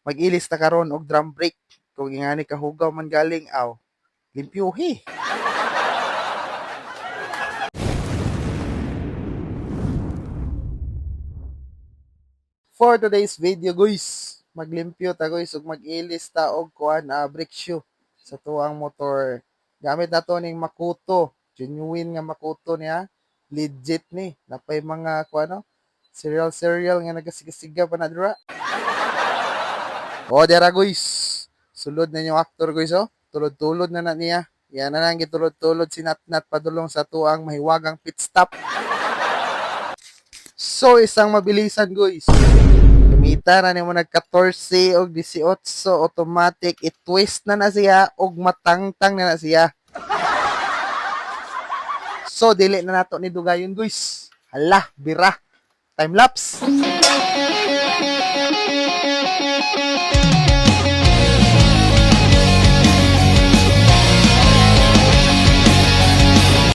mag-ilis ta karon og drum brake. Kung ingani kahugaw man galing aw, limpyuhi. For today's video guys, maglimpyo ta guys ug mag-ilis ta og kuan brake shoe sa tuang motor. Gamit nato ning Makoto, genuine nga Makoto niya, legit ni. Napay mga kuano, serial nga nagasigasiga pa na dira. O dira guys, sulod na yung actor guys oh. Tulod-tulod na niya. Yan na lang gitulod-tulod si Natnat padulong sa tuang mahiwagang pit stop. So isang mabilisan guys. Kumita na nimo nag 14 og 18 automatic i-twist na siya og matangtang na siya. So dili na nato ni dugayon guys. Hala, bira. Time lapse.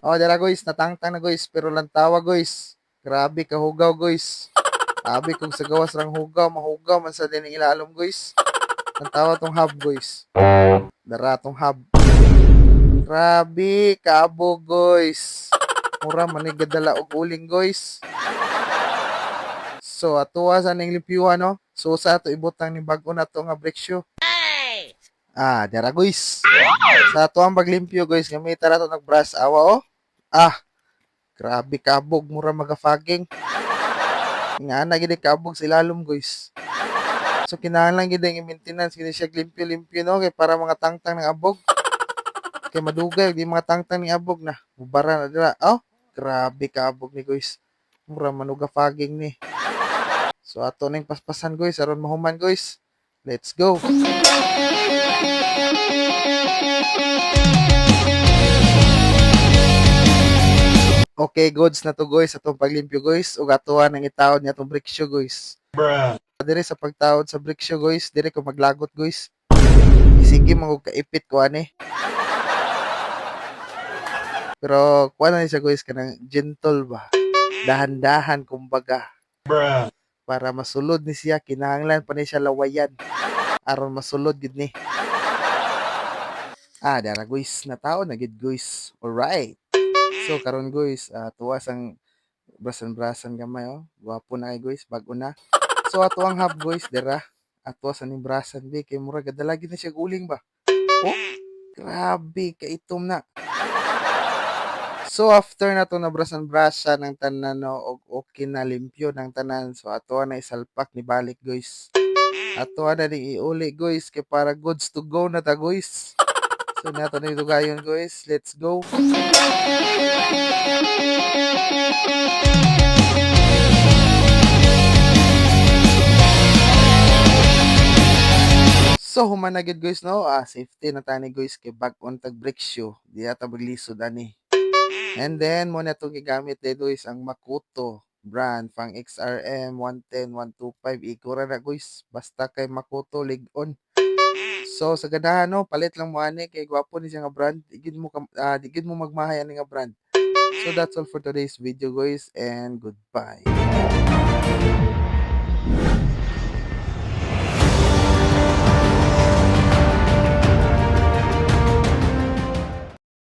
Oh, dara guys, natangtang na guys, pero lang tawa guys. Grabe kahugaw guys. Sabi kung sa gawas rang hugaw, mahugaw man sa din ilalom guys. Nantawa tong hub guys. Dara tong hub. Grabe, kaabo guys. Mura manigadala og uling guys. So atuwa sa ning limpyuhan no. So sa ato ibutang ni bag-o na to nga brake shoe. Dara guys. Sa ato ang paglimpyo guys, gamita na to nag-brush awa oh. Grabe kabog, mura magafaging. Nga na gid kabog sa ilalom guys. So kinahanglan gid ang maintenance gid siya limpyo-limpyo no kay para mga tangtang ng abog. Kay madugay di mga tangtang ni abog na. Mubara na dira. Oh, grabe kabog ni guys. Mura manugafaging ni. So ato ning paspasan guys aron mahuman guys. Let's go. Okay, goods na to guys atong paglimpyo guys ug atuan ang itawod niya atong brake shoe guys. Bruh. Dire sa pagtawod sa brake shoe guys, dire ko maglagot guys. Sige mo kaipit ko ani. Pero kuha na siya guys kanang gentle ba. Dahan-dahan kumbaga. Bruh. Para masulod ni siya kinahanglan pa ni siya lawayan aron masulod gid ni. Dara guys, nataon na gid guys. Alright. So karon guys, tuwas ang brasan-brasan gamay oh. Gwapo na kay guys, bag-o na. So ato ang hub guys dira. Atwas aning brasan bi kay mura gadalagi na siya guling ba. Oh, grabe kaitom na. So after na to na brasan-brasan ng tanan no og okay na limpyo ng tanan. So ato na isalpak ni balik guys. Ato na ni iuli guys kay para goods to go na ta guys. So nato na ito gayon guys. Let's go. So human na gid guys no. Safety na tani guys kay bag-on tag brake shoe. Di ata maglisod ani. And then mo na itong gigamit dito guys ang Makoto brand pang XRM 110 125 ikura na guys. Basta kay Makoto lig-on. So sa ganahan no, palit lang mo ani kay gwapo ni siya nga brand. Digid mo magmahay ani nga brand. So that's all for today's video guys and goodbye.